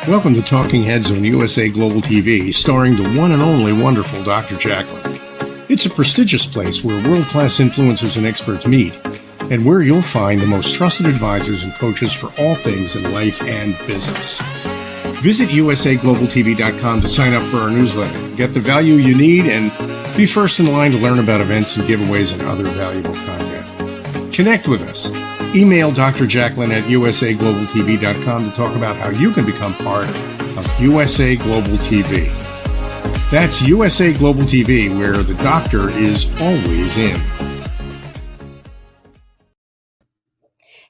Welcome to Talking Heads on USA Global TV, starring the one and only wonderful Dr. JACALYN. It's a prestigious place where world-class influencers and experts meet, and where you'll find the most trusted advisors and coaches for all things in life and business. Visit usaglobaltv.com to sign up for our newsletter, get the value you need, and be first in line to learn about events and giveaways and other valuable content. Connect with us. Email Dr. JACALYN at usaglobaltv.com to talk about how you can become part of USA Global TV. That's USA Global TV, where the doctor is always in.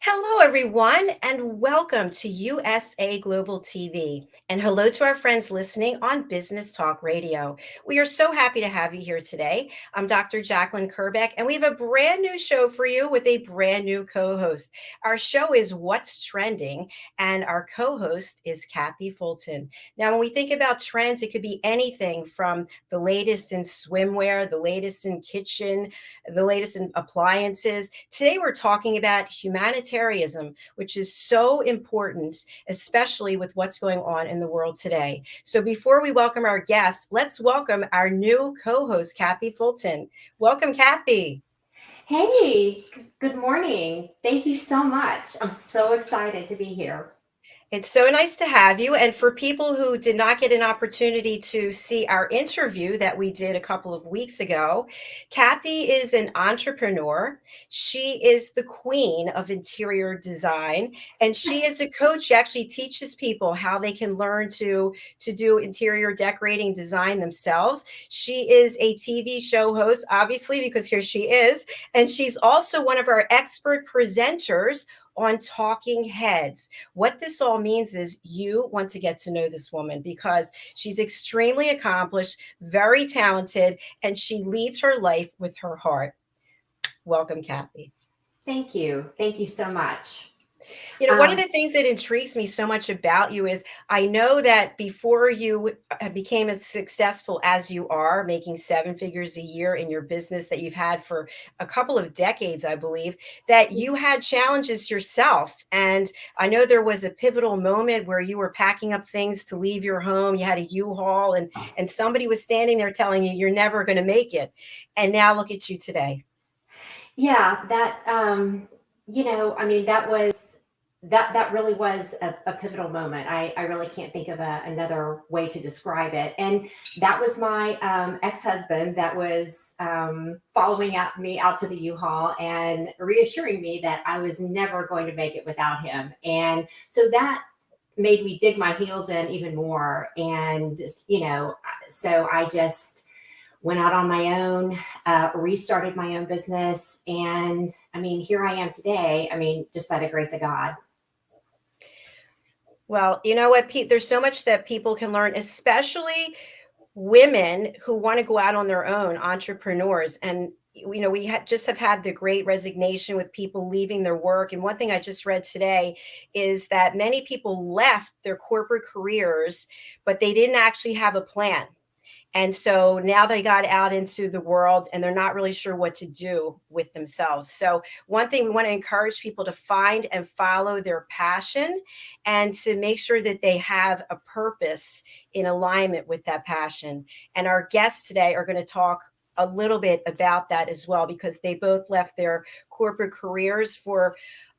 Hello, everyone, and welcome to USA Global TV. And hello to our friends listening on Business Talk Radio. We are so happy to have you here today. I'm Dr. JACALYN KERBECK, and we have a brand new show for you with a brand new co-host. Our show is What's Trending, and our co-host is CATHY Fulton. Now, when we think about trends, it could be anything from the latest in swimwear, the latest in kitchen, the latest in appliances. Today, we're talking about humanitarianism, which is so important, especially with what's going on in the world today. So before we welcome our guests, let's welcome our new co-host, CATHY Fulton. Welcome, CATHY. Hey, good morning. Thank you so much. I'm so excited to be here. It's so nice to have you. And for people who did not get an opportunity to see our interview that we did a couple of weeks ago, CATHY is an entrepreneur. She is the queen of interior design, and she is a coach. She actually teaches people how they can learn to do interior decorating design themselves. She is a TV show host, obviously, because here she is. And she's also one of our expert presenters on Talking Heads. What this all means is you want to get to know this woman because she's extremely accomplished, very talented, and she leads her life with her heart. Welcome, CATHY. Thank you. Thank you so much. You know, one of the things that intrigues me so much about you is I know that before you became as successful as you are, making 7 figures a year in your business that you've had for a couple of decades, I believe, that you had challenges yourself. And I know there was a pivotal moment where you were packing up things to leave your home. You had a U-Haul and somebody was standing there telling you you're never going to make it. And now look at you today. Yeah, that, that really was a pivotal moment. I really can't think of another way to describe it. And that was my ex-husband that was following me out to the U-Haul and reassuring me that I was never going to make it without him. And so that made me dig my heels in even more. And, so I just went out on my own, restarted my own business. And here I am today. Just by the grace of God. Well, you know what, Pete, there's so much that people can learn, especially women who want to go out on their own, entrepreneurs. And, we just have had the great resignation with people leaving their work. And one thing I just read today is that many people left their corporate careers, but they didn't actually have a plan. And so now they got out into the world and they're not really sure what to do with themselves. So one thing we want to encourage people to find and follow their passion and to make sure that they have a purpose in alignment with that passion. And our guests today are going to talk a little bit about that as well, because they both left their corporate careers for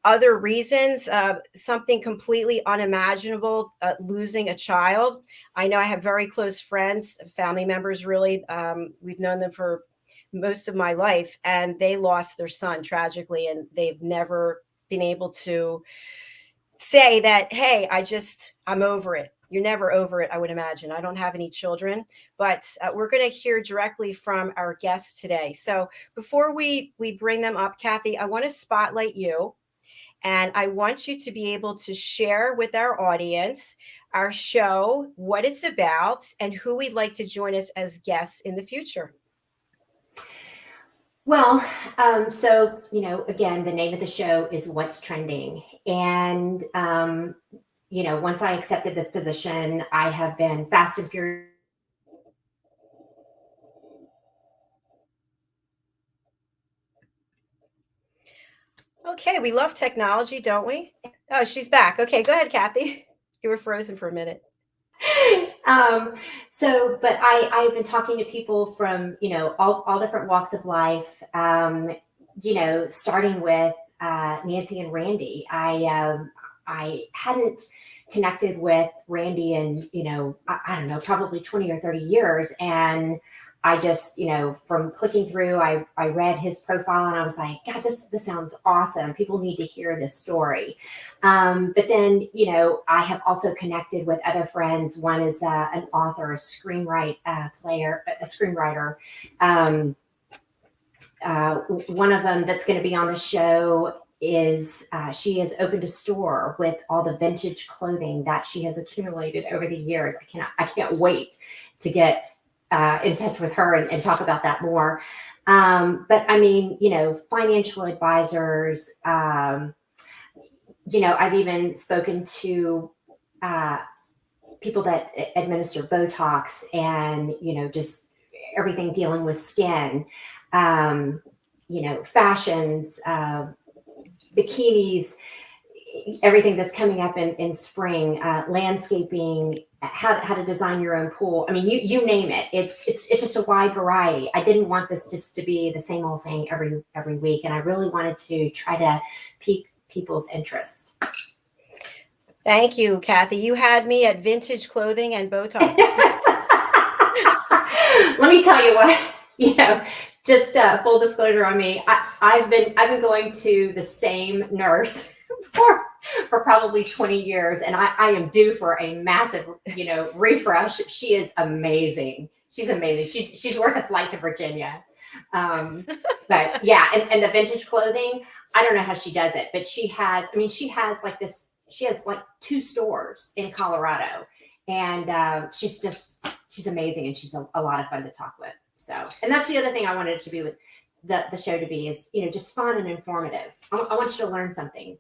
other reasons, something completely unimaginable, losing a child. I know I have very close friends, family members, really. We've known them for most of my life, and they lost their son tragically, and they've never been able to say that, hey, I'm over it. You're never over it, I would imagine. I don't have any children, but we're going to hear directly from our guests today. So before we bring them up, CATHY, I want to spotlight you. And I want you to be able to share with our audience, our show, what it's about, and who we'd like to join us as guests in the future. Well, again, the name of the show is What's Trending. And, once I accepted this position, I have been fast and furious. Okay, we love technology, don't we? Oh, she's back. Okay, go ahead, CATHY. You were frozen for a minute. But I've been talking to people from, all different walks of life, starting with Nancy and Randy. I hadn't connected with Randy in, I don't know, probably 20 or 30 years. And I just, from clicking through, I read his profile and I was like, God, this sounds awesome. People need to hear this story. But then, I have also connected with other friends. One is an author, a screenwriter. One of them that's going to be on the show is she has opened a store with all the vintage clothing that she has accumulated over the years. I can't wait to get in touch with her and talk about that more. But I mean, financial advisors, I've even spoken to people that administer Botox and, just everything dealing with skin, fashions, bikinis, everything that's coming up in spring, landscaping, how to design your own pool. I mean, you name it. It's just a wide variety. I didn't want this just to be the same old thing every week, and I really wanted to try to pique people's interest. Thank you, Kathy. You had me at vintage clothing and Botox. Let me tell you what, just full disclosure on me. I've been going to the same nurse for probably 20 years, and I am due for a massive, refresh. She is amazing. She's amazing. She's worth a flight to Virginia. But yeah, and the vintage clothing, I don't know how she does it, but she has like 2 stores in Colorado, and she's amazing, and she's a lot of fun to talk with. So, and that's the other thing I wanted it to be with the show to be is, just fun and informative. I want you to learn something.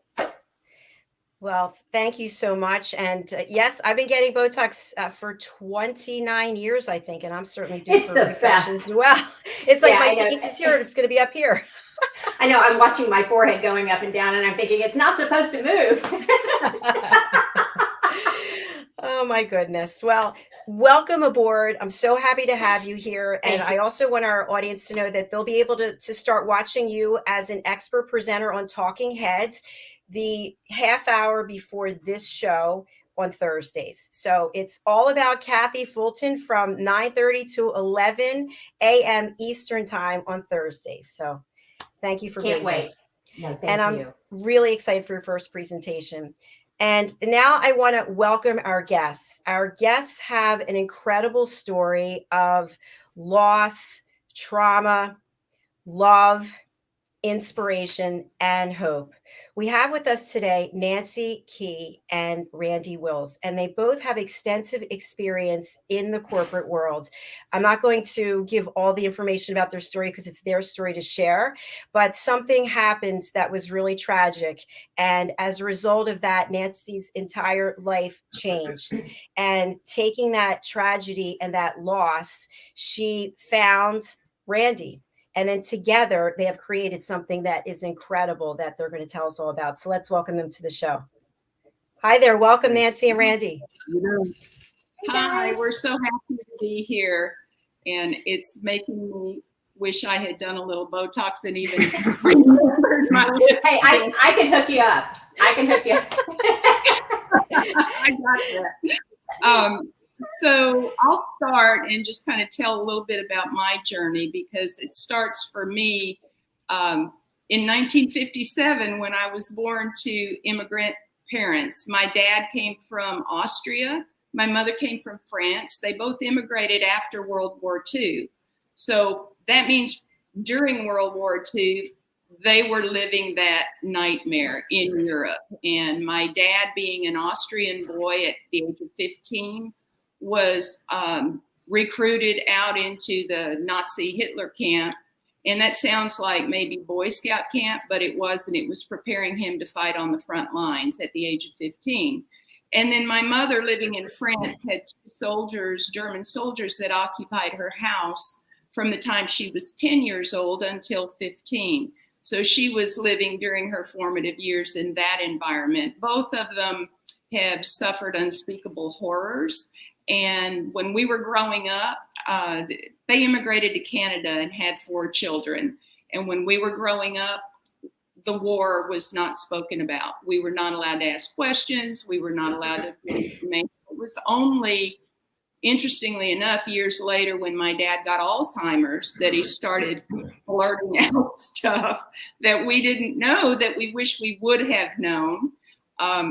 Well, thank you so much. And yes, I've been getting Botox for 29 years, I think, and I'm certainly due for a refresh as well. It's like my face is here, and it's going to be up here. I know. I'm watching my forehead going up and down, and I'm thinking it's not supposed to move. Oh my goodness. Well, welcome aboard. I'm so happy to have you here. And I also want our audience to know that they'll be able to start watching you as an expert presenter on Talking Heads the half hour before this show on Thursdays. So it's all about Kathy Fulton from 9:30 to 11 a.m. Eastern time on Thursdays. So thank you for being here. Can't wait. No, thank and you. I'm really excited for your first presentation. And now I want to welcome our guests. Our guests have an incredible story of loss, trauma, love, inspiration, and hope. We have with us today Nancy Key and Randy Wills, and they both have extensive experience in the corporate world. I'm not going to give all the information about their story because it's their story to share, but something happened that was really tragic. And as a result of that, Nancy's entire life changed. And taking that tragedy and that loss, she found Randy. And then together they have created something that is incredible that they're going to tell us all about. So let's welcome them to the show. Hi there. Welcome, Nancy and Randy. Hi, we're so happy to be here. And it's making me wish I had done a little Botox and even remembered my lips. Hey, I can hook you up. I got that. So I'll start and just kind of tell a little bit about my journey, because it starts for me in 1957 when I was born to immigrant parents. My dad came from Austria. My mother came from France. They both immigrated after World War II. So that means during World War II, they were living that nightmare in Europe. And my dad, being an Austrian boy at the age of 15, was recruited out into the Nazi Hitler camp. And that sounds like maybe Boy Scout camp, but it wasn't. It was preparing him to fight on the front lines at the age of 15. And then my mother, living in France, had 2 German soldiers that occupied her house from the time she was 10 years old until 15. So she was living during her formative years in that environment. Both of them have suffered unspeakable horrors. And when we were growing up, they immigrated to Canada and had 4 children. And when we were growing up, the war was not spoken about. We were not allowed to ask questions. We were not allowed to get information. It was only, interestingly enough, years later when my dad got Alzheimer's that he started blurting out stuff that we didn't know that we wish we would have known.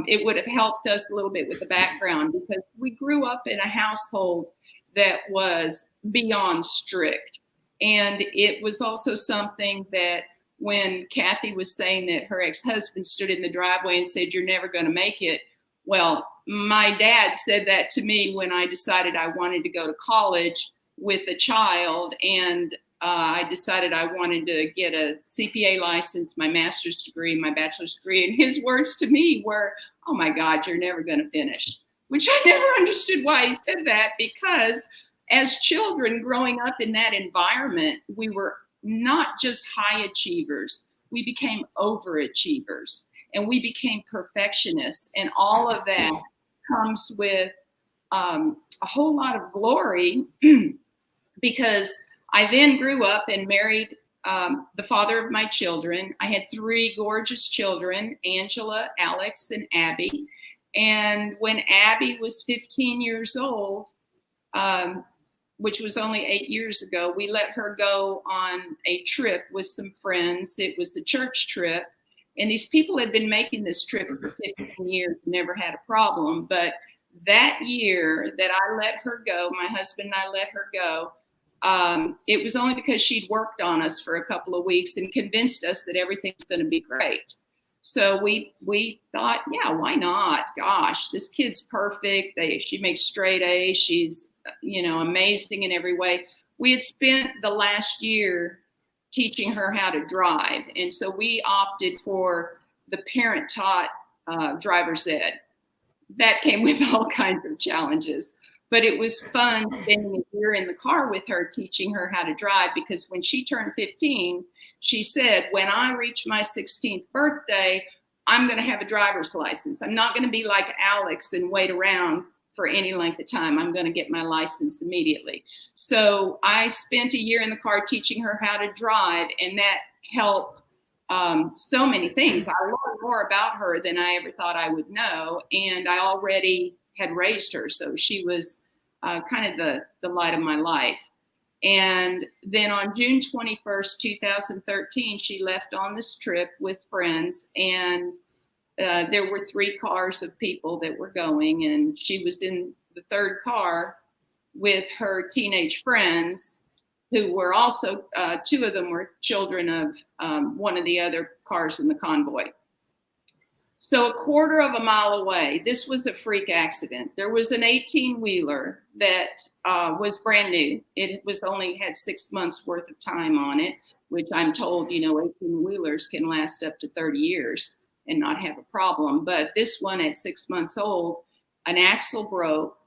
It would have helped us a little bit with the background, because we grew up in a household that was beyond strict. And it was also something that when Kathy was saying that her ex-husband stood in the driveway and said, "You're never going to make it." Well, my dad said that to me when I decided I wanted to go to college with a child, and I decided I wanted to get a CPA license, my master's degree, my bachelor's degree. And his words to me were, "Oh my God, you're never going to finish," which I never understood why he said that, because as children growing up in that environment, we were not just high achievers, we became overachievers, and we became perfectionists. And all of that comes with a whole lot of glory because I then grew up and married the father of my children. I had 3 gorgeous children, Angela, Alex, and Abby. And when Abby was 15 years old, which was only 8 years ago, we let her go on a trip with some friends. It was a church trip. And these people had been making this trip for 15 years, never had a problem. But that year that I let her go, my husband and I let her go, it was only because she'd worked on us for a couple of weeks and convinced us that everything's going to be great. So we thought, yeah, why not? Gosh, this kid's perfect. She makes straight A's. She's, amazing in every way. We had spent the last year teaching her how to drive. And so we opted for the parent-taught driver's ed. That came with all kinds of challenges. But it was fun spending a year in the car with her, teaching her how to drive, because when she turned 15, she said, "When I reach my 16th birthday, I'm going to have a driver's license. I'm not going to be like Alex and wait around for any length of time. I'm going to get my license immediately." So I spent a year in the car teaching her how to drive, and that helped so many things. I learned more about her than I ever thought I would know, and I already had raised her, so she was kind of the light of my life. And then on June 21st, 2013, she left on this trip with friends, and there were 3 cars of people that were going, and she was in the 3rd car with her teenage friends, who were also, 2 of them were children of one of the other cars in the convoy. So a quarter of a mile away, this was a freak accident. There was an 18-wheeler that was brand new. It was only had 6 months worth of time on it, which I'm told, 18-wheelers can last up to 30 years and not have a problem. But this one at 6 months old, an axle broke,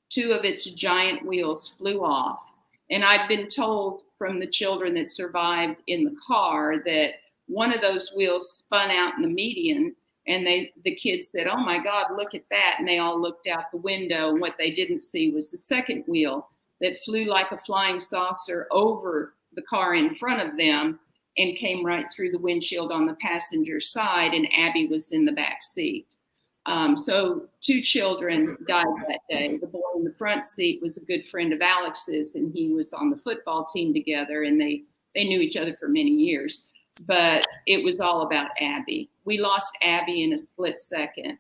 2 of its giant wheels flew off. And I've been told from the children that survived in the car that one of those wheels spun out in the median, and the kids said, "Oh my God, look at that." And they all looked out the window, and what they didn't see was the second wheel that flew like a flying saucer over the car in front of them and came right through the windshield on the passenger side, and Abby was in the back seat. So 2 children died that day. The boy in the front seat was a good friend of Alex's, and he was on the football team together, and they knew each other for many years. But it was all about Abby. We lost Abby in a split second.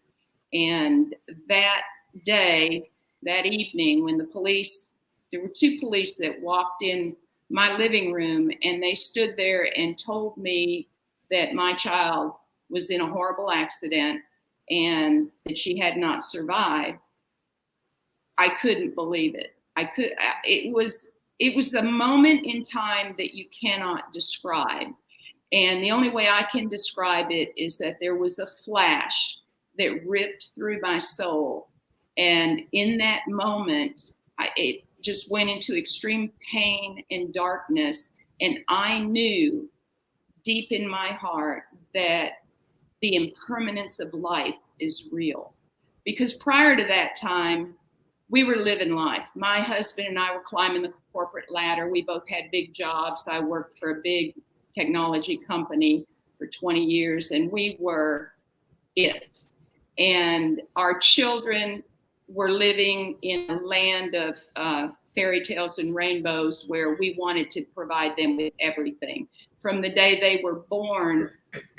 And that day, that evening, when there were 2 police that walked in my living room, and they stood there and told me that my child was in a horrible accident and that she had not survived. I couldn't believe it. It was the moment in time that you cannot describe. And the only way I can describe it is that there was a flash that ripped through my soul. And in that moment, it just went into extreme pain and darkness. And I knew deep in my heart that the impermanence of life is real. because prior to that time, we were living life. My husband and I were climbing the corporate ladder. We both had big jobs. I worked for a big technology company for 20 years, and we were it. And our children were living in a land of fairy tales and rainbows where we wanted to provide them with everything. From the day they were born,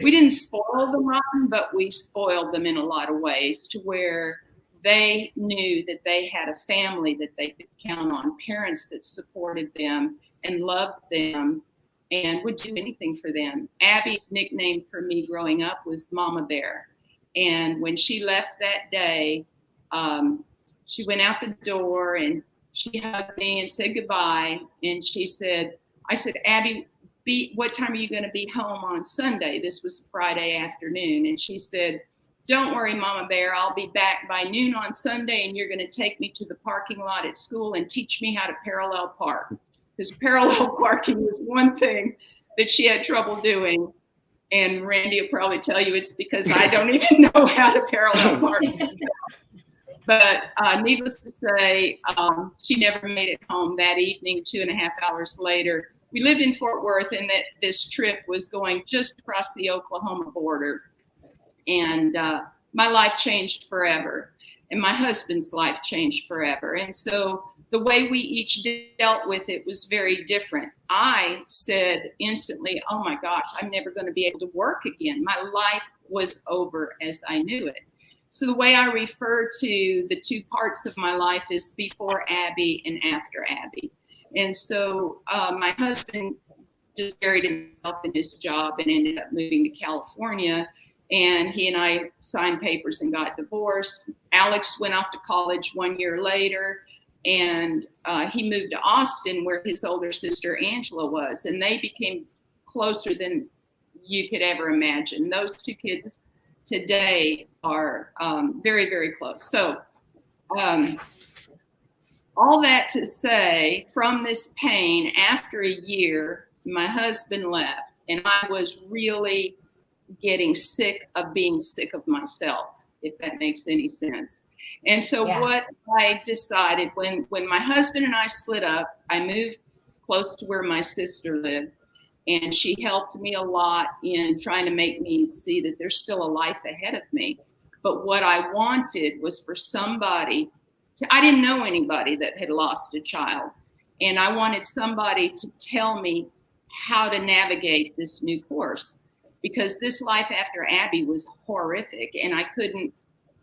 we didn't spoil them rotten, but we spoiled them in a lot of ways to where they knew that they had a family that they could count on, parents that supported them and loved them and would do anything for them. Abby's nickname for me growing up was Mama Bear. And when she left that day, she went out the door and she hugged me and said goodbye. And she said, I said, Abby, what time are you going to be home on Sunday? This was Friday afternoon. And she said, don't worry, Mama Bear, I'll be back by noon on Sunday and you're going to take me to the parking lot at school and teach me how to parallel park. Because parallel parking was one thing that she had trouble doing. And Randy will probably tell you it's because I don't even know how to parallel park. But needless to say, she never made it home that evening. 2.5 hours later, we lived in Fort Worth, and that this trip was going just across the Oklahoma border. And my life changed forever, and my husband's life changed forever. And so the way we each dealt with it was very different. I said instantly, oh my gosh, I'm never going to be able to work again. My life was over as I knew it. So the way I refer to the two parts of my life is before Abby and after Abby. And so my husband just buried himself in his job and ended up moving to California. And he and I signed papers and got divorced. Alex went off to college 1 year later, and he moved to Austin where his older sister Angela was. And they became closer than you could ever imagine. Those two kids today are very, very close. So all that to say, from this pain, after a year, my husband left, and I was really getting sick of being sick of myself, if that makes any sense. And so what I decided when my husband and I split up, I moved close to where my sister lived, and she helped me a lot in trying to make me see that there's still a life ahead of me. But what I wanted was for somebody I didn't know anybody that had lost a child. And I wanted somebody to tell me how to navigate this new course, because this life after Abby was horrific. And I couldn't,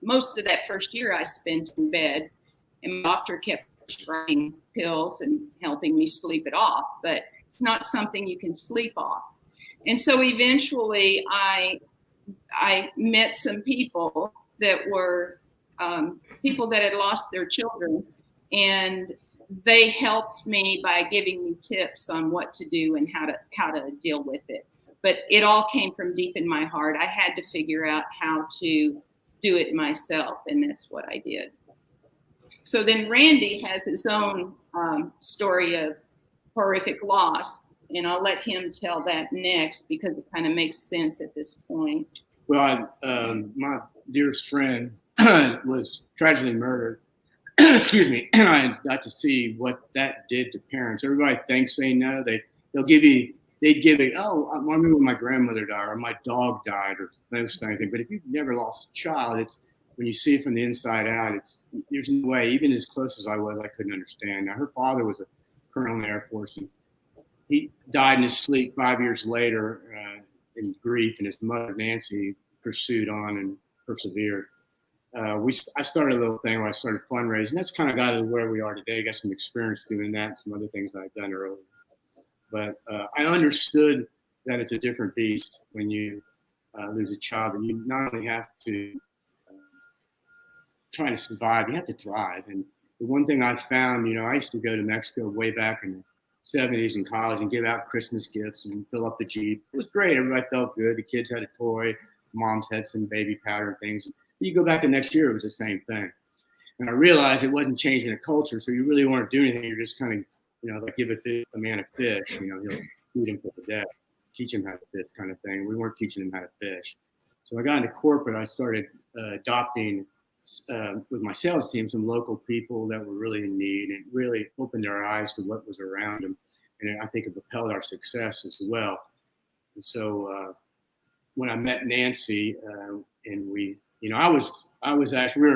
most of that first year I spent in bed, and my doctor kept prescribing pills and helping me sleep it off, but it's not something you can sleep off. And so eventually I met some people that were people that had lost their children, and they helped me by giving me tips on what to do and how to deal with it. But it all came from deep in my heart. I had to figure out how to do it myself, and that's what I did. So then Randy has his own story of horrific loss, and I'll let him tell that next because it kind of makes sense at this point. Well, my dearest friend was tragically murdered. Excuse me. And I got to see what that did to parents. Everybody thinks they know. They'd give it, oh, I remember when my grandmother died or my dog died or those things. But if you've never lost a child, it's when you see it from the inside out, there's no way, even as close as I was, I couldn't understand. Now, her father was a colonel in the Air Force, and he died in his sleep 5 years later in grief, and his mother, Nancy, pursued on and persevered. I started a little thing where I started fundraising. That's kind of got us where we are today. I got some experience doing that, some other things I've done earlier. But I understood that it's a different beast when you lose a child, and you not only have to try to survive, you have to thrive. And the one thing I found, I used to go to Mexico way back in the 70s in college and give out Christmas gifts and fill up the Jeep. It was great. Everybody felt good. The kids had a toy. Moms had some baby powder and things. You go back the next year, it was the same thing. And I realized it wasn't changing the culture, so you really weren't doing anything. You're just kind of, like give a man a fish, he'll feed him for the day, teach him how to fish kind of thing. We weren't teaching him how to fish. So I got into corporate. I started adopting with my sales team, some local people that were really in need, and really opened their eyes to what was around them. And I think it propelled our success as well. And so when I met Nancy, and we, you know, I was actually,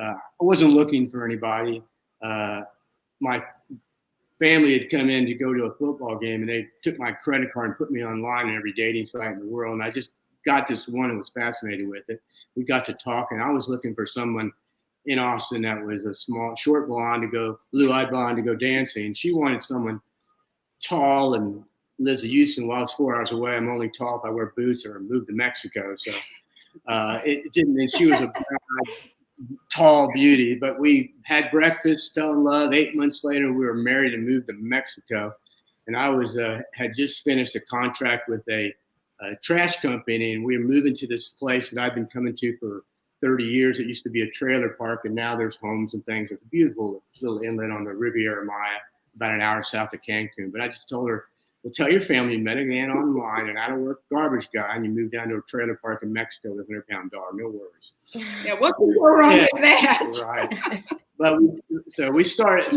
I wasn't looking for anybody. My family had come in to go to a football game, and they took my credit card and put me online in every dating site in the world. And I just got this one and was fascinated with it. We got to talking. I was looking for someone in Austin that was a small, short blonde blue-eyed blonde to go dancing. And she wanted someone tall and lives in Houston. Well, it's 4 hours away. I'm only tall if I wear boots or move to Mexico. So it didn't. And she was a tall beauty, but we had breakfast, fell in love. 8 months later, we were married and moved to Mexico. And I had just finished a contract with a trash company, and we were moving to this place that I've been coming to for 30 years. It used to be a trailer park, and now there's homes and things. It's a beautiful little inlet on the Riviera Maya, about an hour south of Cancun. But I just told her, well, tell your family you met a man online, and I don't work garbage guy, and you moved down to a trailer park in Mexico with a 100-pound dog. No worries. Yeah, what could go wrong with that? Right. But we started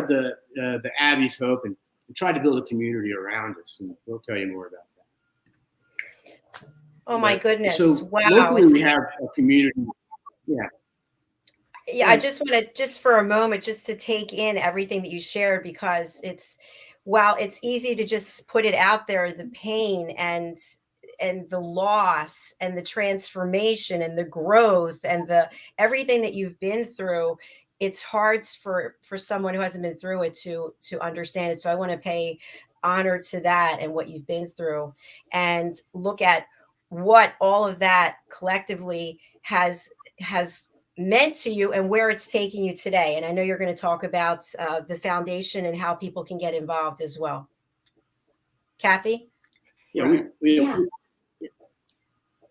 the Abby's Hope, and we tried to build a community around us, and we'll tell you more about that. Oh my goodness! So wow, locally we have a community. Yeah. Yeah, I just want to, just for a moment, just to take in everything that you shared, because while it's easy to just put it out there, the pain and the loss and the transformation and the growth and the everything that you've been through, it's hard for someone who hasn't been through it to understand it. So I want to pay honor to that and what you've been through, and look at what all of that collectively has meant to you and where it's taking you today. And I know you're going to talk about the foundation and how people can get involved as well. Kathy? Yeah,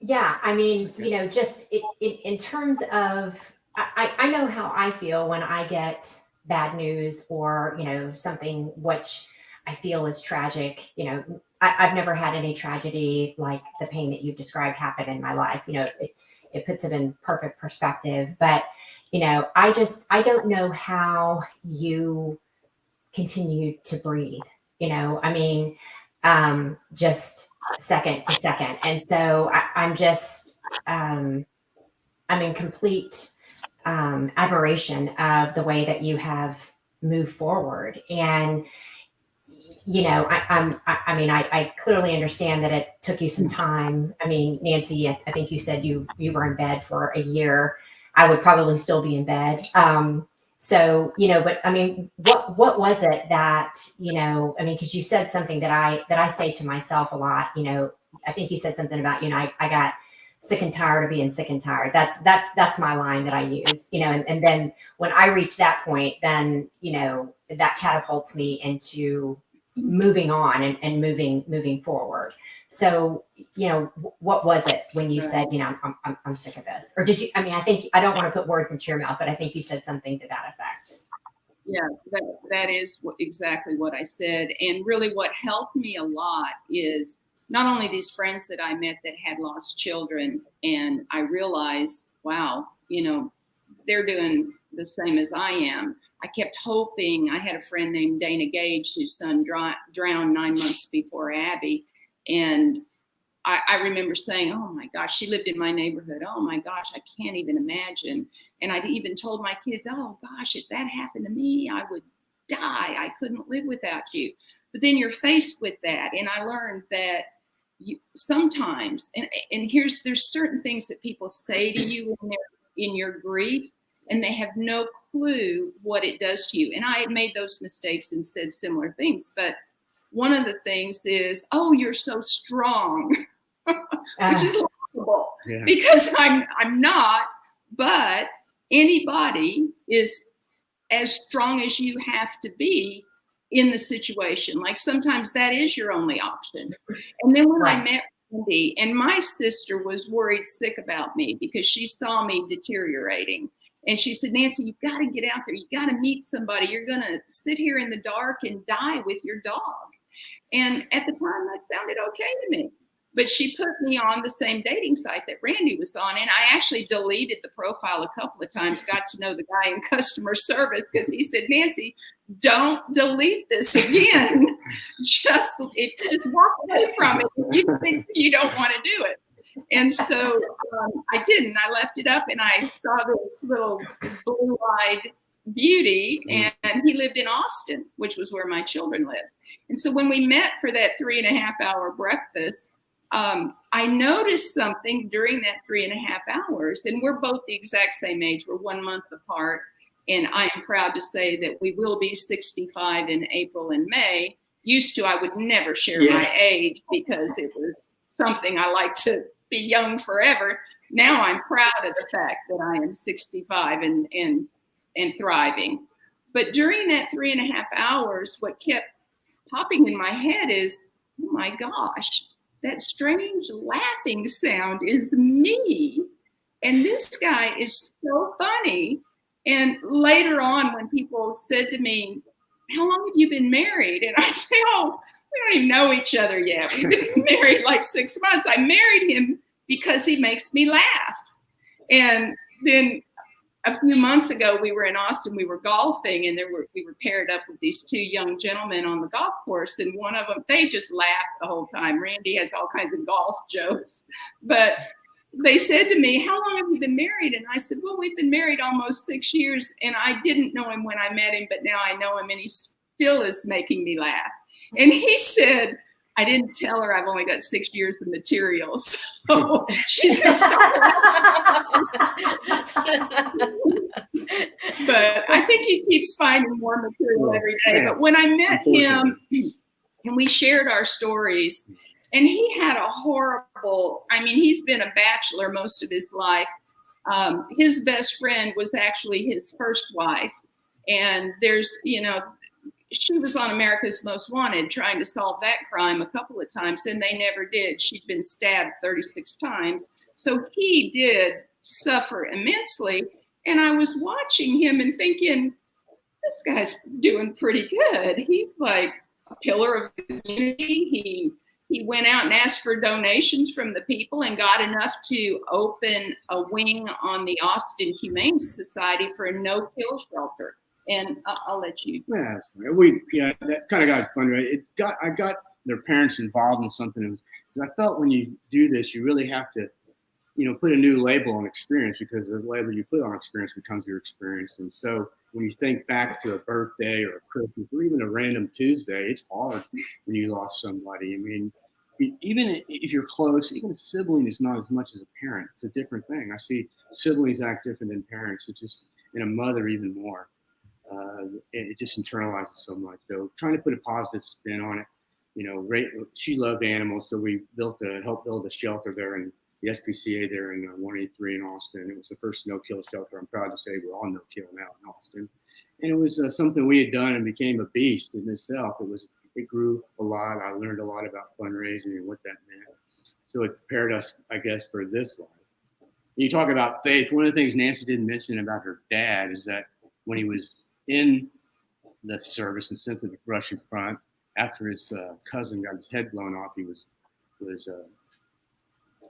Yeah, I mean, you know, just in terms of, I know how I feel when I get bad news or, you know, something which I feel is tragic. You know, I've never had any tragedy like the pain that you've described happen in my life. You know, it puts it in perfect perspective. But, you know, I don't know how you continue to breathe, you know, I mean, just second to second. And so I'm just, I'm in complete admiration of the way that you have moved forward. And, you know, I clearly understand that it took you some time. I mean, Nancy, I think you said you were in bed for a year. I would probably still be in bed. So, you know, but I mean, what was it that, you know, I mean, because you said something that I say to myself a lot, you know, I think you said something about, you know, I got sick and tired of being sick and tired. That's my line that I use, you know, and then when I reach that point, then, you know, that catapults me into moving on and moving forward. So, you know, what was it when you said, you know, I'm sick of this? Or did you, I mean, I don't want to put words into your mouth, but I think you said something to that effect. Yeah, that is exactly what I said. And really what helped me a lot is not only these friends that I met that had lost children, and I realized, wow, you know, they're doing the same as I am. I kept hoping. I had a friend named Dana Gage whose son drowned 9 months before Abby. And I remember saying, oh my gosh, she lived in my neighborhood. Oh my gosh, I can't even imagine. And I even told my kids, oh gosh, if that happened to me, I would die. I couldn't live without you. But then you're faced with that. And I learned that sometimes, and there's certain things that people say to you when they're in your grief, and they have no clue what it does to you. And I had made those mistakes and said similar things. But one of the things is, oh, you're so strong, which is laughable because I'm not, but anybody is as strong as you have to be in the situation. Like sometimes that is your only option. And then when I met Wendy, and my sister was worried sick about me because she saw me deteriorating. And she said, Nancy, you've got to get out there. You got to meet somebody. You're going to sit here in the dark and die with your dog. And at the time, that sounded okay to me. but she put me on the same dating site that Randy was on. And I actually deleted the profile a couple of times, got to know the guy in customer service, because he said, Nancy, don't delete this again. just walk away from it if you think you don't want to do it. And so I didn't. I left it up, and I saw this little blue-eyed beauty, and he lived in Austin, which was where my children lived. And so when we met for that 3.5-hour breakfast, I noticed something during that 3.5 hours, and we're both the exact same age. We're 1 month apart, and I am proud to say that we will be 65 in April and May. Used to, I would never share my age because it was something I like to be young forever. Now I'm proud of the fact that I am 65 and thriving. But during that 3.5 hours, what kept popping in my head is, oh my gosh, that strange laughing sound is me. And this guy is so funny. And later on, when people said to me, how long have you been married? And I say, oh, we don't even know each other yet. We've been married like 6 months. I married him because he makes me laugh. And then a few months ago, we were in Austin, we were golfing, and we were paired up with these two young gentlemen on the golf course. And one of them, they just laughed the whole time. Randy has all kinds of golf jokes. But they said to me, how long have you been married? And I said, well, we've been married almost 6 years. And I didn't know him when I met him, but now I know him, and he still is making me laugh. And he said, I didn't tell her I've only got 6 years of material, so she's going to start laughing. But I think he keeps finding more material every day. But when I met him and we shared our stories, and he had a horrible, I mean, he's been a bachelor most of his life. His best friend was actually his first wife. And there's, she was on America's Most Wanted trying to solve that crime a couple of times, and they never did. She'd been stabbed 36 times. So he did suffer immensely. And I was watching him and thinking, this guy's doing pretty good. He's like a pillar of the community. He went out and asked for donations from the people and got enough to open a wing on the Austin Humane Society for a no-kill shelter. And I'll let you. Yeah, that kind of got fun, right? I got their parents involved in something. I felt when you do this, you really have to, put a new label on experience, because the label you put on experience becomes your experience. And so when you think back to a birthday or a Christmas or even a random Tuesday, it's hard when you lost somebody. I mean, even if you're close, even a sibling is not as much as a parent. It's a different thing. I see siblings act different than parents. It's just, and a mother even more. It just internalizes so much. So trying to put a positive spin on it. She loved animals, so we helped build a shelter there in the SPCA there in 183 in Austin. It was the first no-kill shelter. I'm proud to say we're all no-kill now in Austin. And it was something we had done and became a beast in itself. It grew a lot. I learned a lot about fundraising and what that meant. So it prepared us, I guess, for this life. You talk about faith. One of the things Nancy didn't mention about her dad is that when he was in the service and sent to the Russian front, after his cousin got his head blown off, he was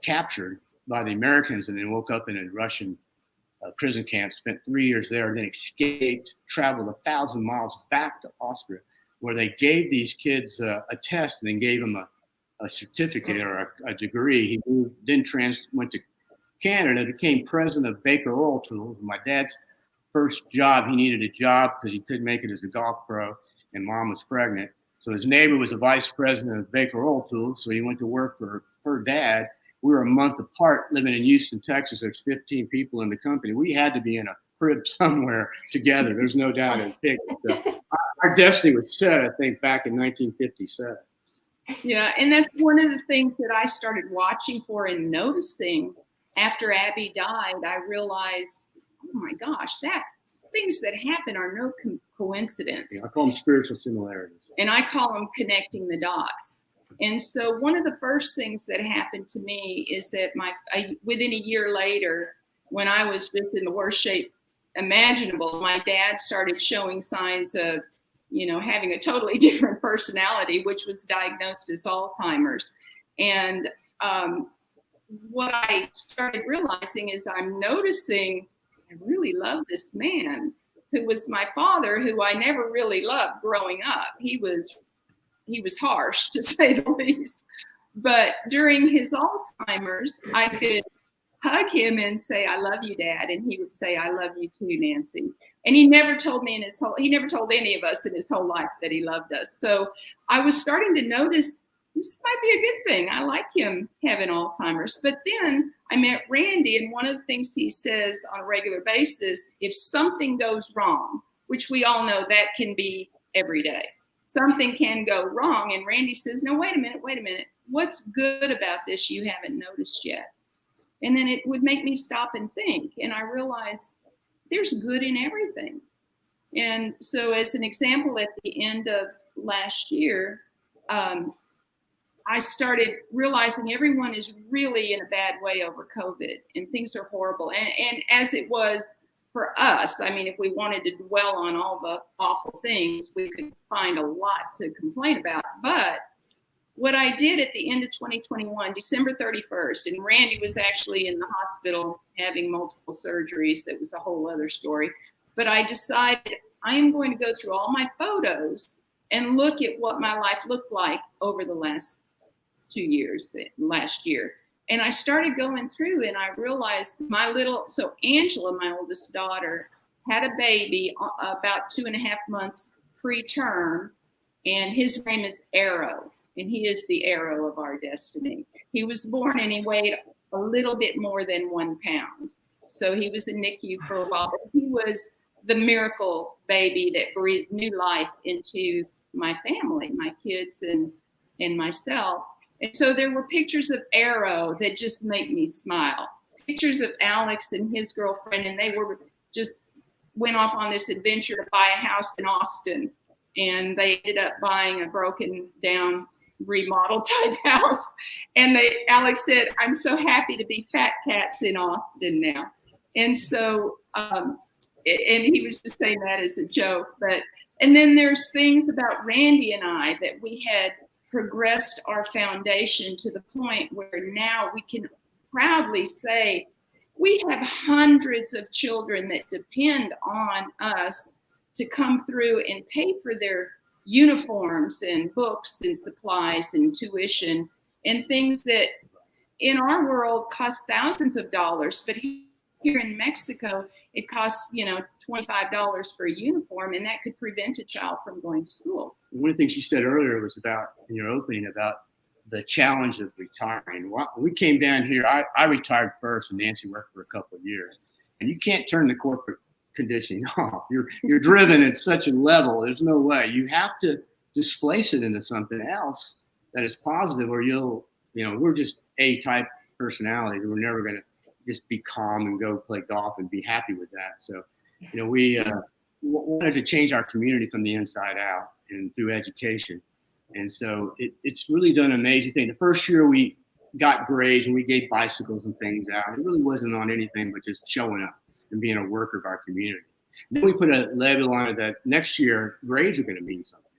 captured by the Americans and then woke up in a Russian prison camp, spent 3 years there, and then escaped, traveled 1,000 miles back to Austria, where they gave these kids a test and then gave them a certificate or a degree. He went to Canada, became president of Baker Oil Tools. My dad's first job, he needed a job because he couldn't make it as a golf pro, and mom was pregnant. So his neighbor was the vice president of Baker Oil Tools, so he went to work for her dad. We were a month apart living in Houston, Texas. There's 15 people in the company. We had to be in a crib somewhere together. There's no doubt in it. So our destiny was set, I think, back in 1957. Yeah, and that's one of the things that I started watching for and noticing after Abby died. I realized, oh my gosh, things that happen are no coincidence. Yeah, I call them spiritual similarities. And I call them connecting the dots. And so one of the first things that happened to me is that within a year later, when I was just in the worst shape imaginable, my dad started showing signs of, having a totally different personality, which was diagnosed as Alzheimer's. And what I started realizing is I'm noticing I really love this man who was my father, who I never really loved growing up. He was harsh, to say the least. But during his Alzheimer's, I could hug him and say, "I love you, Dad," and he would say, "I love you too, Nancy." And he never told me he never told any of us in his whole life that he loved us. So I was starting to notice this might be a good thing. I like him having Alzheimer's. But then I met Randy, and one of the things he says on a regular basis, if something goes wrong, which we all know that can be every day, something can go wrong. And Randy says, "No, wait a minute. What's good about this you haven't noticed yet?" And then it would make me stop and think. And I realized there's good in everything. And so as an example, at the end of last year, I started realizing everyone is really in a bad way over COVID, and things are horrible. And as it was for us, I mean, if we wanted to dwell on all the awful things, we could find a lot to complain about. But what I did at the end of 2021, December 31st, and Randy was actually in the hospital having multiple surgeries. That was a whole other story. But I decided I am going to go through all my photos and look at what my life looked like over the last 2 years, last year. And I started going through, and I realized so Angela, my oldest daughter, had a baby about 2.5 months preterm, and his name is Arrow, and he is the arrow of our destiny. He was born and he weighed a little bit more than 1 pound. So he was in NICU for a while, but he was the miracle baby that breathed new life into my family, my kids and myself. And so there were pictures of Arrow that just make me smile. Pictures of Alex and his girlfriend, and they went off on this adventure to buy a house in Austin. And they ended up buying a broken down remodel type house. And Alex said, "I'm so happy to be fat cats in Austin now." And so, and he was just saying that as a joke. And then there's things about Randy and I that we had progressed our foundation to the point where now we can proudly say we have hundreds of children that depend on us to come through and pay for their uniforms and books and supplies and tuition and things that in our world cost thousands of dollars, but here in Mexico it costs $25 for a uniform, and that could prevent a child from going to school. One of the things you said earlier was about, in your opening, about the challenge of retiring. When we came down here, I retired first, and Nancy worked for a couple of years. And you can't turn the corporate conditioning off. You're driven at such a level. There's no way. You have to displace it into something else that is positive, or we're just A-type personalities. We're never going to just be calm and go play golf and be happy with that. So, we wanted to change our community from the inside out and through education. And so it's really done an amazing thing. The first year we got grades and we gave bicycles and things out. It really wasn't on anything but just showing up and being a worker of our community. And then we put a label on it that next year grades are going to mean something.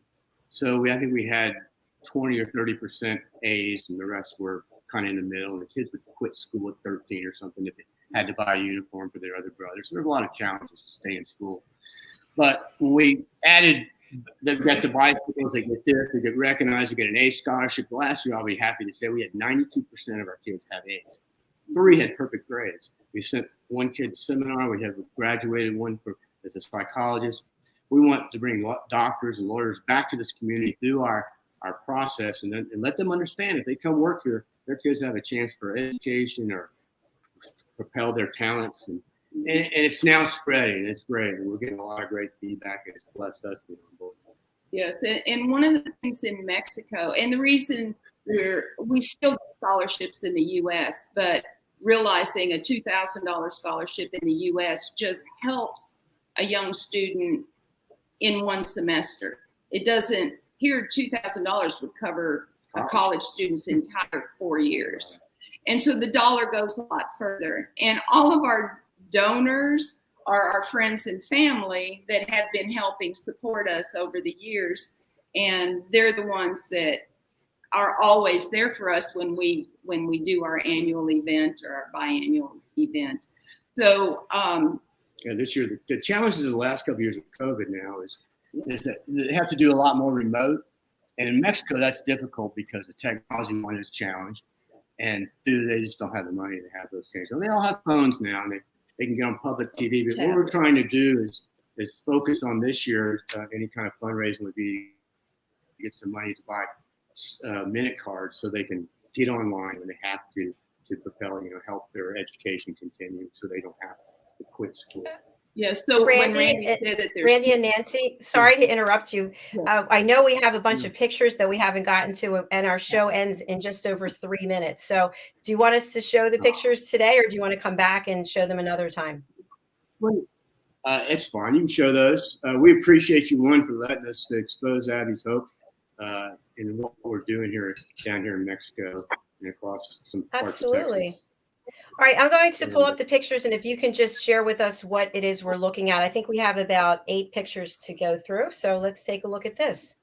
So I think we had 20 or 30% A's, and the rest were kind of in the middle. And the kids would quit school at 13 or something if they had to buy a uniform for their other brothers. So there were a lot of challenges to stay in school. But when we added, they get the bicycles, they get this, they get recognized, they get an A scholarship. Last year, I'll be happy to say we had 92% of our kids have A's. 3 had perfect grades. We sent one kid to seminar. We have graduated one as a psychologist. We want to bring doctors and lawyers back to this community through our process, and let them understand if they come work here, their kids have a chance for education or propel their talents. And it's now spreading. It's great. And we're getting a lot of great feedback. It's blessed us to be on board. Yes. And one of the things in Mexico, and the reason we still get scholarships in the U.S., but realizing a $2,000 scholarship in the U.S. just helps a young student in one semester. It doesn't, here $2,000 would cover a college student's entire 4 years. And so the dollar goes a lot further. And all of our donors are our friends and family that have been helping support us over the years. And they're the ones that are always there for us when we do our annual event or our biannual event. So this year, the challenges of the last couple of years of COVID now is that they have to do a lot more remote. And in Mexico, that's difficult because the technology one is challenged. And two, they just don't have the money to have those things. So they all have phones now, and they can get on public TV. But what we're trying to do is focus on this year. Any kind of fundraising would be to get some money to buy minute cards so they can get online when they have to propel, help their education continue, so they don't have to quit school. Yes. So Randy and Nancy, sorry to interrupt you. I know we have a bunch of pictures that we haven't gotten to, and our show ends in just over 3 minutes. So do you want us to show the pictures today, or do you want to come back and show them another time? It's fine. You can show those. We appreciate you, one, for letting us to expose Abby's hope in what we're doing down here in Mexico and across some parts of Texas. All right, I'm going to pull up the pictures, and if you can just share with us what it is we're looking at. I think we have about 8 pictures to go through, so let's take a look at this.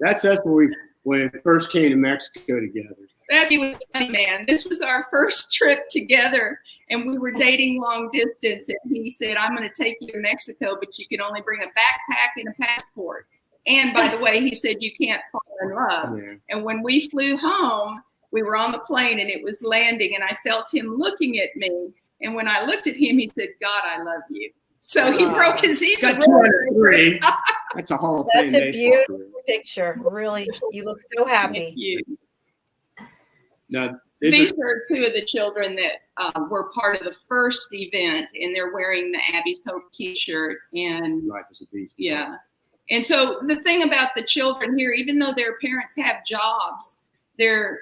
That's us when we first came to Mexico together. Matthew was funny, man. This was our first trip together, and we were dating long distance, and he said, I'm going to take you to Mexico, but you can only bring a backpack and a passport. And by the way, he said, you can't fall in love. Yeah. And when we flew home, we were on the plane and it was landing, and I felt him looking at me. And when I looked at him, he said, God, I love you. So he broke his easel. Got 203. That's a Hall of Fame. That's a beautiful picture. Really, you look so happy. Thank you. Now, these are 2 of the children that were part of the first event, and they're wearing the Abby's Hope T-shirt. And Life is a beast. Yeah. And so the thing about the children here, even though their parents have jobs, they're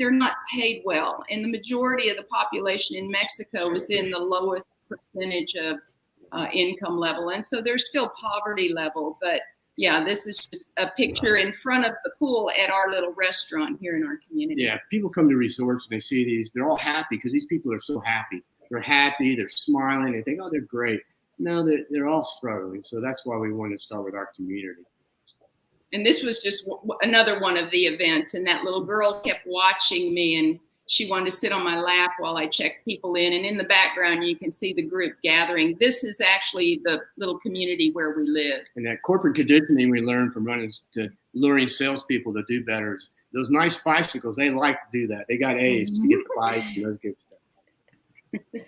not paid well, and the majority of the population in Mexico is in the lowest percentage of income level, and so there's still poverty level. But yeah, this is just a picture in front of the pool at our little restaurant here in our community. Yeah, people come to resorts and they see these, they're all happy because these people are so happy. They're happy, they're smiling, they think, oh, they're great. No, they're all struggling. So that's why we wanted to start with our community. And this was just another one of the events, and that little girl kept watching me, and she wanted to sit on my lap while I checked people in. And in the background, you can see the group gathering. This is actually the little community where we live. And that corporate conditioning we learned from running to luring salespeople to do better. Those nice bicycles, they like to do that. They got A's to get the bikes and those good stuff.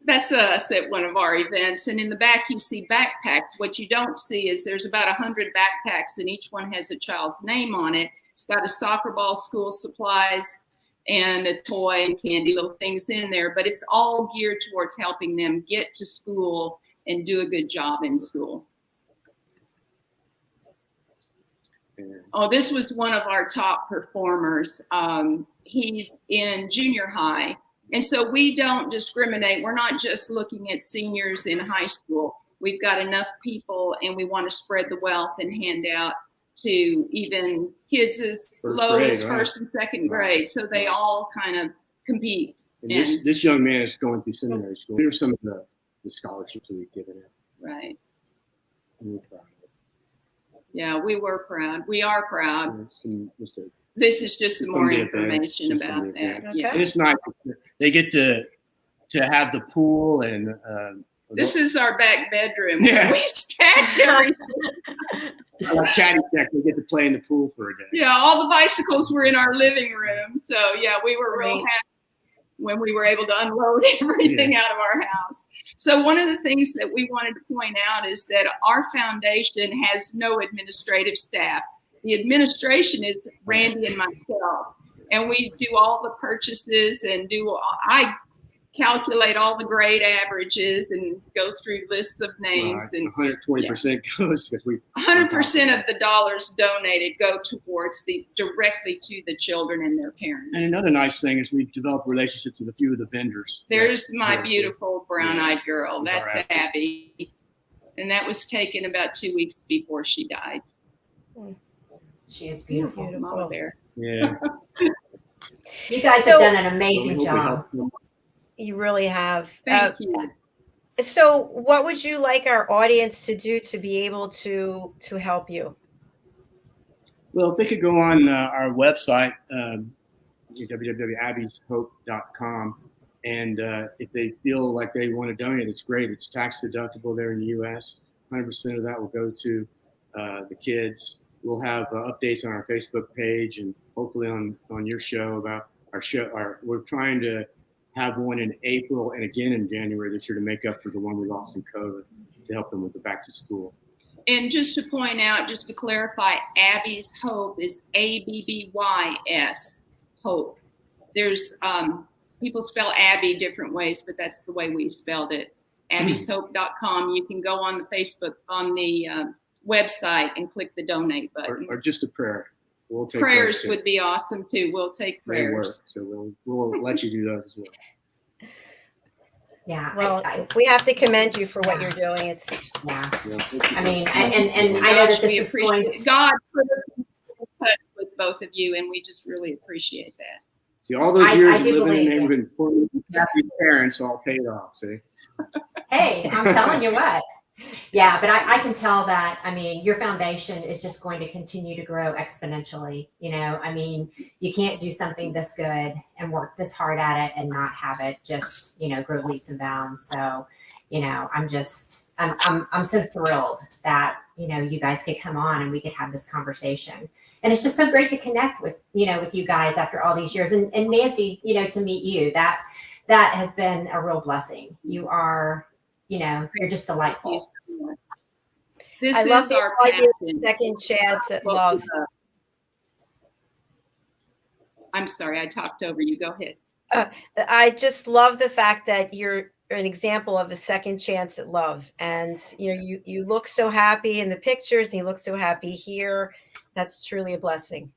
That's us at one of our events. And in the back, you see backpacks. What you don't see is there's about 100 backpacks, and each one has a child's name on it. It's got a soccer ball, school supplies, and a toy and candy, little things in there. But it's all geared towards helping them get to school and do a good job in school. Oh, this was one of our top performers. He's in junior high. And so we don't discriminate. We're not just looking at seniors in high school. We've got enough people, and we want to spread the wealth and hand out to even kids as low as first and second grade. So they all kind of compete. And this young man is going through seminary school. Here's some of the scholarships that we've given him. Right. And we're proud of it. Yeah, we were proud. We are proud. This is just some more information about that. Okay. Yeah. And it's nice. They get to have the pool, and this is our back bedroom. Yeah. We stacked everything. Like CATHY, they get to play in the pool for a day. Yeah, all the bicycles were in our living room. So yeah, we were real happy when we were able to unload everything out of our house. So one of the things that we wanted to point out is that our foundation has no administrative staff. The administration is Randy and myself, and we do all the purchases and I calculate all the grade averages and go through lists of names. Right. And 120% goes because 100% of the dollars donated go towards directly to the children and their parents. And another nice thing is we've developed relationships with a few of the vendors. There's my beautiful brown-eyed girl. That's Abby. And that was taken about 2 weeks before she died. She is beautiful. Mama bear. Yeah. You guys have done an amazing job. You really have. Thank you. So what would you like our audience to do to be able to help you? Well, if they could go on our website, www.abbieshope.com, and if they feel like they want to donate, it's great. It's tax deductible there in the U.S. 100% of that will go to the kids. We'll have updates on our Facebook page and hopefully on your show about our show. We're trying to have one in April and again in January this year to make up for the one we lost in COVID, to help them with the back to school. And just to point out, just to clarify, Abby's Hope is ABBYS Hope. There's people spell Abby different ways, but that's the way we spelled it. AbbysHope.com. You can go on the Facebook, on the website, and click the donate button. Or just a prayer. We'll take prayers would be awesome too. We'll take prayers. They work, so we'll let you do those as well. Yeah. Well, we have to commend you for what you're doing. It's I mean, and I know that this is going to. God put us in touch with both of you, and we just really appreciate that. See, all those years I of do living in the believe neighborhood for happy parents all paid off. See. Hey, I'm telling you what. Yeah, but I can tell that, I mean, your foundation is just going to continue to grow exponentially. You know, I mean, you can't do something this good and work this hard at it and not have it just, you know, grow leaps and bounds. So, you know, I'm so thrilled that, you know, you guys could come on and we could have this conversation. And it's just so great to connect with, you know, with you guys after all these years. And Nancy, you know, to meet you, that has been a real blessing. You are, you know, you're just delightful. This I love is the our idea of passion. second chance at love. I'm sorry, I talked over you. Go ahead. I just love the fact that you're an example of a second chance at love. And, you know, you look so happy in the pictures and you look so happy here. That's truly a blessing.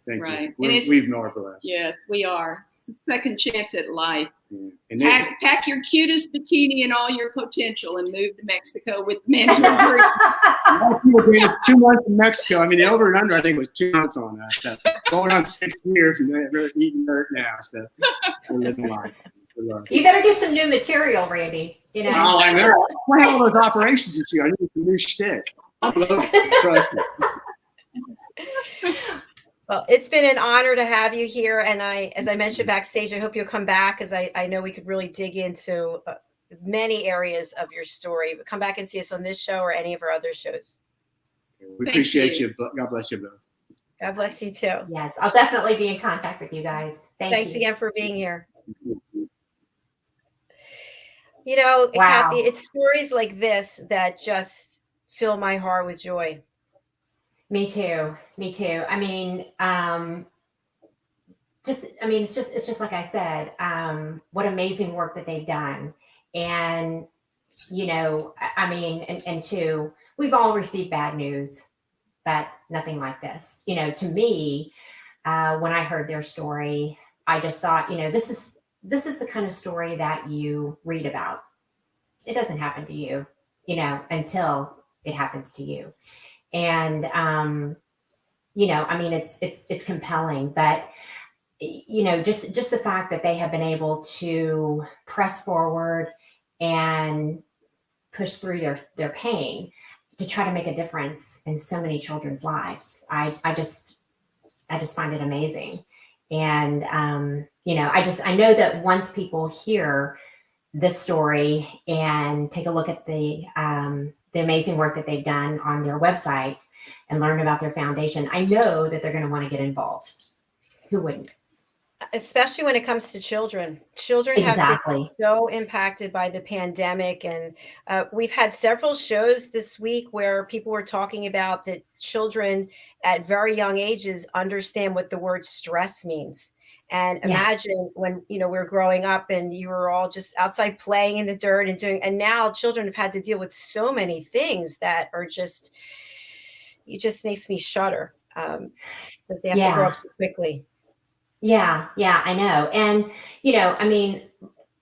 Thank Right. you. We've known for us. Yes, we are. It's a second chance at life. Yeah. And Pack your cutest bikini and all your potential and move to Mexico with men who agree. it's 2 months in Mexico. I mean, the over and under, I think, was 2 months on that. So going on 6 years and they're eating dirt now. So we're living life. You better get some new material, Randy. You know. Oh, I know. I had all those operations this year. I need some new shtick. Trust me. Well, it's been an honor to have you here. And as I mentioned backstage, I hope you'll come back, because I know we could really dig into many areas of your story. But come back and see us on this show or any of our other shows. We appreciate you. God bless you both. God bless you too. Yes, I'll definitely be in contact with you guys. Thanks you. again for being here. You know, Wow. Kathy, it's stories like this that just fill my heart with joy. Me too. I mean, it's just like I said, what amazing work that they've done. And, you know, I mean, and two, we've all received bad news, but nothing like this. You know, to me, when I heard their story, I just thought, you know, this is the kind of story that you read about. It doesn't happen to you, you know, until it happens to you. And, you know, I mean, it's compelling, but, you know, just the fact that they have been able to press forward and push through their pain to try to make a difference in so many children's lives. I just find it amazing. And, you know, I know that once people hear this story and take a look at the amazing work that they've done on their website and learn about their foundation, I know that they're going to want to get involved. Who wouldn't? Especially when it comes to children. Children have been so impacted by the pandemic. And we've had several shows this week where people were talking about that children at very young ages understand what the word stress means. And imagine when, you know, we were growing up and you were all just outside playing in the dirt and now children have had to deal with so many things that are just, it just makes me shudder that they have to grow up so quickly. Yeah, I know. And, you know, I mean,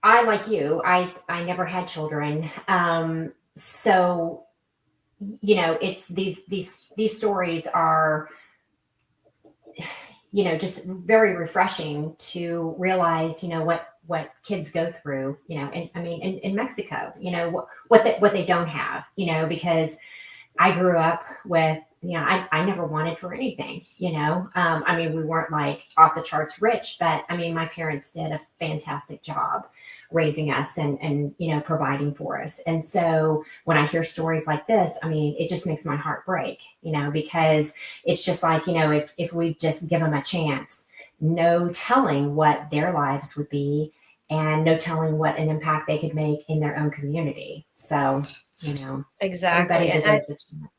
I, like you, I never had children. So, you know, it's these stories are, you know, just very refreshing to realize, you know, what kids go through, you know, and I mean, in Mexico, you know, what they don't have, you know, because I grew up with yeah, I never wanted for anything, you know. I mean, we weren't like off the charts rich, but I mean, my parents did a fantastic job raising us and you know, providing for us. And so when I hear stories like this, I mean, it just makes my heart break, you know, because it's just like, you know, if we just give them a chance, no telling what their lives would be, and no telling what an impact they could make in their own community. So, you know, Exactly. everybody And deserves a chance.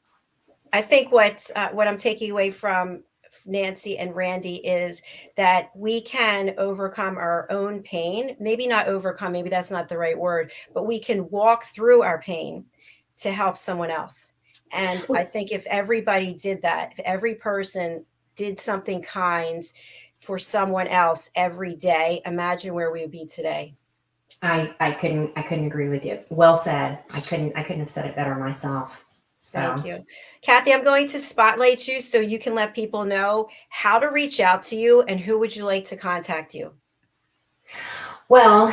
I think what I'm taking away from Nancy and Randy is that we can overcome our own pain. Maybe not overcome, maybe that's not the right word, but we can walk through our pain to help someone else. And I think if everybody did that, if every person did something kind for someone else every day, imagine where we would be today. I couldn't agree with you. Well said. I couldn't have said it better myself. So Thank you. Kathy, I'm going to spotlight you so you can let people know how to reach out to you and who would you like to contact you. well,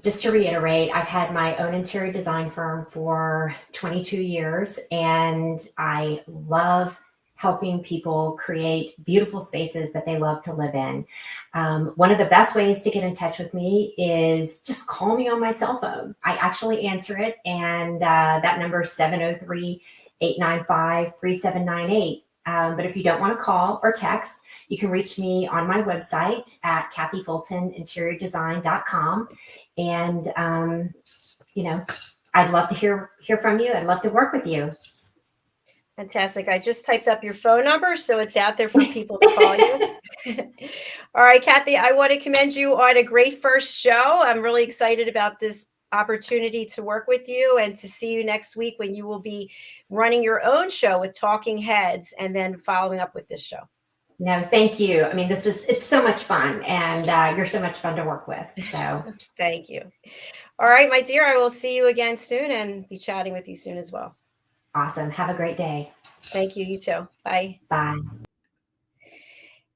just to reiterate, I've had my own interior design firm for 22 years, and I love helping people create beautiful spaces that they love to live in. One of the best ways to get in touch with me is just call me on my cell phone. I actually answer it, and that number is 703-895-3798. But if you don't want to call or text, you can reach me on my website at KathyFultonInteriorDesign.com. And, you know, I'd love to hear from you. I'd love to work with you. Fantastic. I just typed up your phone number, so it's out there for people to call you. All right, Kathy, I want to commend you on a great first show. I'm really excited about this opportunity to work with you and to see you next week when you will be running your own show with Talking Heads and then following up with this show. No, thank you. I mean, it's so much fun, and you're so much fun to work with. So Thank you. All right, my dear, I will see you again soon and be chatting with you soon as well. awesome. Have a great day. Thank you. You too. Bye. Bye.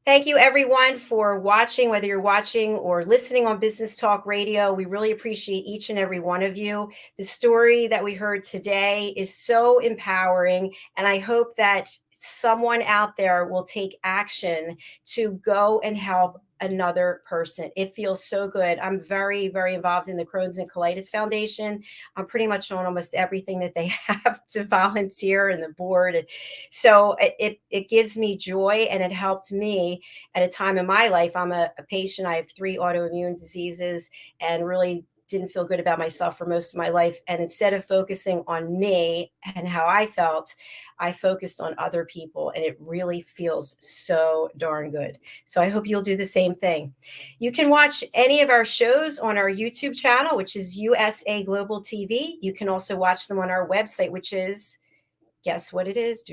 Thank you, everyone, for watching, whether you're watching or listening on Business Talk Radio. We really appreciate each and every one of you. The story that we heard today is so empowering, and I hope that someone out there will take action to go and help another person. It feels so good. I'm very, very involved in the Crohn's and Colitis Foundation. I'm pretty much on almost everything that they have to volunteer and the board. And so it gives me joy, and it helped me at a time in my life. I'm a patient. I have 3 autoimmune diseases and really didn't feel good about myself for most of my life. And instead of focusing on me and how I felt, I focused on other people, and it really feels so darn good. So I hope you'll do the same thing. You can watch any of our shows on our YouTube channel, which is USA Global TV. You can also watch them on our website, which is, guess what it is?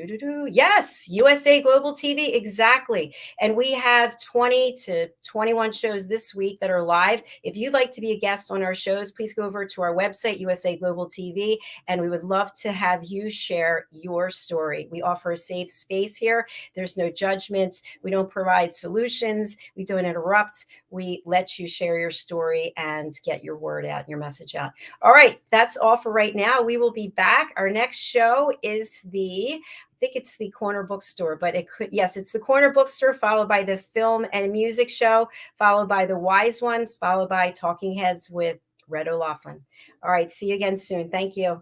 Yes, USA Global TV. Exactly. And we have 20 to 21 shows this week that are live. If you'd like to be a guest on our shows, please go over to our website, USA Global TV, and we would love to have you share your story. We offer a safe space here. There's no judgment. We don't provide solutions. We don't interrupt. We let you share your story and get your word out, your message out. All right, that's all for right now. We will be back. Our next show is I think it's the Corner Bookstore, but it's the Corner Bookstore, followed by the Film and Music Show, followed by the Wise Ones, followed by Talking Heads with Red O'Loughlin. All right, see you again soon. Thank you.